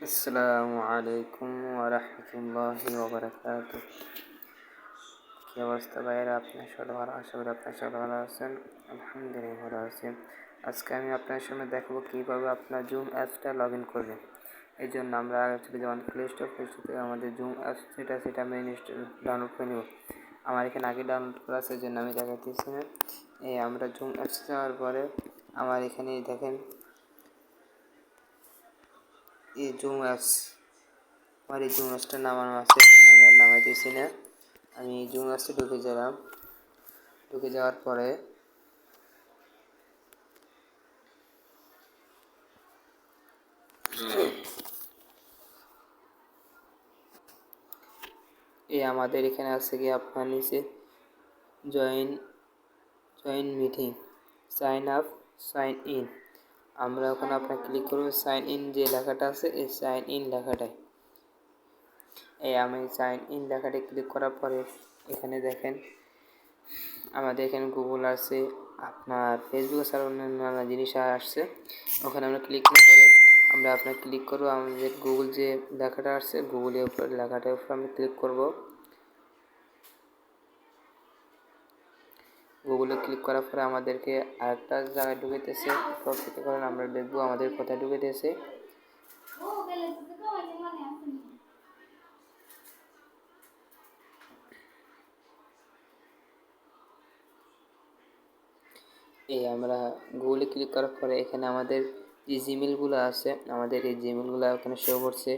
আসসালামু আলাইকুম ওরহমতুল্লাহি ওবরাকাতুহ। কী অবস্থা ভাইয়েরা? আপনার সবাই ভালো? আশা করি আপনার সবাই ভালো আছেন। আলহামদুলিল্লাহ ভালো আছি। আজকে আমি আপনার সামনে দেখাবো কীভাবে আপনার জুম অ্যাপসটা লগ ইন করবেন। এই জন্য আমরা আগে থেকে যেমন প্লে স্টোর থেকে আমাদের জুম অ্যাপস সেটা আমি ডাউনলোড করে নেব। আমার এখানে আগে ডাউনলোড করা আছে, এই জন্য আমি দেখাতেছি না। আমরা জুম অ্যাপস যাওয়ার পরে আমার এখানে দেখেন এই জুম অ্যাপস, আমার এই জুম অ্যাপসটা নামানো আছে, এই জন্য আমি আর নামাইতেছি না। আমি জুম অ্যাপসে ঢুকে গেলাম। ঢুকে যাওয়ার পরে আমাদের এখানে আছে কি আপনার নিচে join meeting, sign up, sign in. আমরা ওখানে আপনার ক্লিক করব সাইন ইন যে লেখাটা আছে, এই সাইন ইন লেখাটায়। আমি সাইন ইন লেখাটায় ক্লিক করার পরে এখানে দেখেন আমাদের এখানে গুগল আছে, আপনার ফেসবুক ছাড়া অন্যান্য নানা জিনিস আসছে। ওখানে আমরা ক্লিক না করে আমরা আপনার ক্লিক করবো আমাদের গুগল যে লেখাটা আসছে, গুগলের উপর লেখাটার উপর আমরা ক্লিক করব। গুগলে ক্লিক করার পরে আমাদেরকে আরেকটা জায়গায় ঢুকেতেছে। প্রত্যেকটা কারণে আমরা দেখবো আমাদের কোথায় ঢুকেতেছে। আমরা গুগলে ক্লিক করার পরে এখানে আমাদের যে জিমেলগুলো আছে, আমাদের এই জিমেলগুলো ওখানে শো করছে।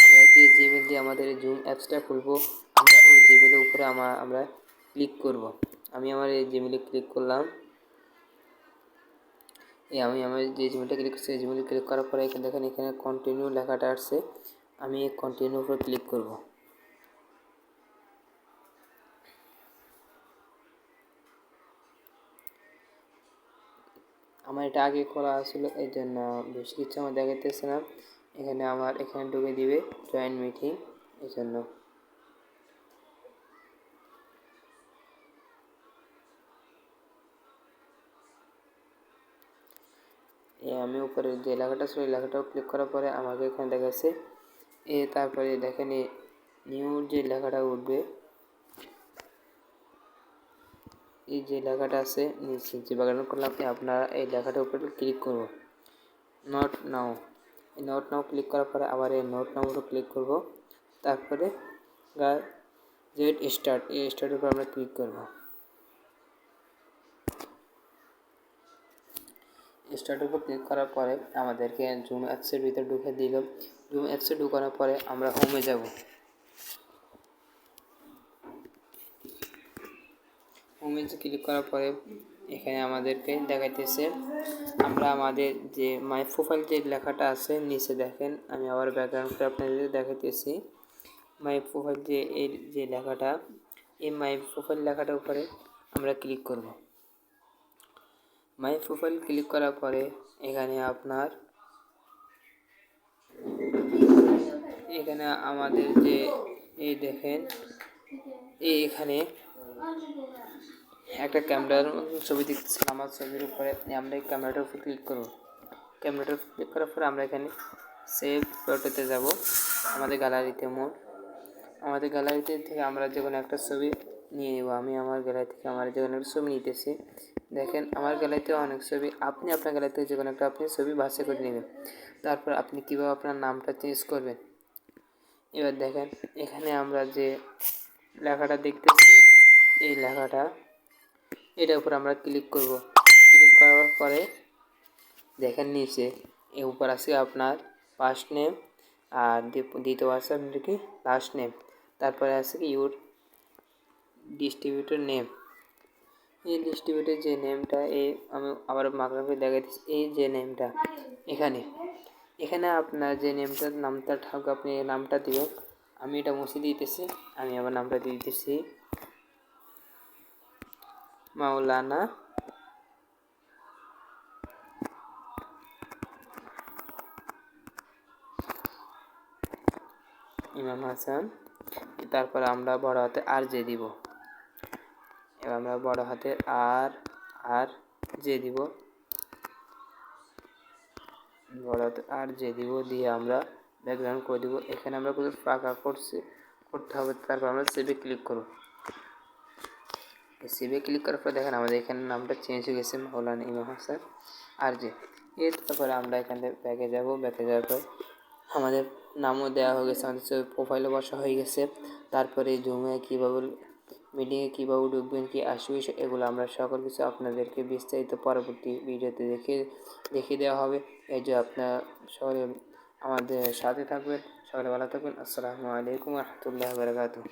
আমরা যে জিমেল দিয়ে আমাদের এই জুম অ্যাপসটা খুলবো, আমরা ওই জিমেলের উপরে আমরা ক্লিক করব। আমি আমার এই জিমেলে ক্লিক করলাম। আমি আমার যে জিমেলটা ক্লিক করছি, এই জিমেলে ক্লিক করার পরে এখানে দেখেন এখানে কন্টিনিউ লেখাটা আসছে। আমি এই কন্টিনিউর উপর ক্লিক করব। আমার এটা আগে করা ছিল, এই জন্য বেশি কিছু আমার দেখাতেছে না। এখানে ঢুকে দিবে জয়েন মিটিং, এই জন্য আমি উপরে যে লেখাটা ছিল এই লেখাটাও ক্লিক করার পরে আমাকে এখানে দেখাচ্ছে তারপরে দেখেন নিউ যে লেখাটা উঠবে, এই যে লেখাটা আছে নিচে যে বাগান করলাম, আপনারা এই লেখাটার উপরে ক্লিক করব। নট নাও, এই নট নাও ক্লিক করার পরে আবার এই নট নাও উপর ক্লিক করব। তারপরে গেট স্টার্ট, এই স্টার্টের উপর আমরা ক্লিক করব। স্টার্টের উপর ক্লিক করার পরে আমাদেরকে জুম অ্যাপসের ভিতরে ঢুকে দিল। জুম অ্যাপসে ঢুকানোর পরে আমরা হোমে যাব। হোমে ক্লিক করার পরে এখানে আমাদেরকে দেখাইতেছে আমরা আমাদের যে মাই প্রোফাইল যে লেখাটা আছে নিচে দেখেন, আমি আবার ব্যাকগ্রাউন্ড করে আপনাদের দেখাইতেছি। মাই প্রোফাইল যে লেখাটা, এই মাই প্রোফাইল লেখাটার উপরে আমরা ক্লিক করব। মাই প্রোফাইল ক্লিক করার পরে এখানে আমাদের যে দেখেন এখানে একটা ক্যামেরার ছবি দেখতেছি আমার ছবির উপরে। আমরা এই ক্যামেরাটার উপর ক্লিক করব। ক্যামেরাটার উপর ক্লিক করার পরে আমরা এখানে সেভ ফটোতে যাব। আমাদের গ্যালারিতে থেকে আমরা যে কোনো একটা ছবি নিয়ে নেব। আমি আমার গ্যালারি থেকে যে কোনো একটা ছবি নিতেছি। দেখেন আমার গ্যালারিতে অনেক ছবি, আপনি আপনার গ্যালারি থেকে যে কোনো একটা আপনি ছবি বাছাই করে নেবেন। তারপর আপনি কীভাবে আপনার নামটা চেঞ্জ করবেন। এবার দেখেন এখানে আমরা যে লেখাটা দেখতেছি, এই লেখাটা এটার উপর আমরা ক্লিক করব। ক্লিক করার পরে দেখেন নিচে এর উপর আছে আপনার ফার্স্ট নেম, আর দ্বিতীয় আছে আপনার কি লাস্ট নেম। তারপরে আছে কি ইউর ডিস্ট্রিবিউটর নেম। এই ডিস্ট্রিবিউটর যে নেমটা আমি আবার মাগনাকে দেখাচ্ছি। এই যে নেমটা এখানে আপনার যে নামটা থাকবে আপনি এই নামটা দিবেন। আমি এটা মুছে দিতেছি, আমি আবার নামটা দিয়ে দিতেছি মাওলানা ইমাম হাসান। তারপর আমরা বড় হাতে আর জে দিব। এবার আমরা বড় হাতের আর জে দিব, বড় হাতে আর জে দিব দিয়ে আমরা ব্যাকগ্রাউন্ড করে দেবো। এখানে আমরা কিছু ফাঁকা করতে হবে। তারপর আমরা সেভে ক্লিক করব। সেভে ক্লিক করার পর দেখেন আমাদের এখানে নামটা চেঞ্জ হয়ে গেছে, মাওলানা ইমাম হাসান RJ। তারপরে আমরা এখান থেকে ব্যাকে যাব। ব্যাকে যাওয়ার পর আমাদের নামও দেওয়া হয়ে গেছে, আমাদের প্রোফাইলও বসা হয়ে গেছে। তারপরে জুমে কীভাবে, মিটিংয়ে কীভাবে ঢুকবেন, কী আসবে, এগুলো আমরা সকল কিছু আপনাদেরকে বিস্তারিত পরবর্তী ভিডিওতে দেখিয়ে দেওয়া হবে। এই যে আপনারা সকলে আমাদের সাথে থাকবেন। সকলে ভালো থাকবেন। আসসালামু আলাইকুম ওয়া রাহমাতুল্লাহি ওয়া বারাকাতুহু।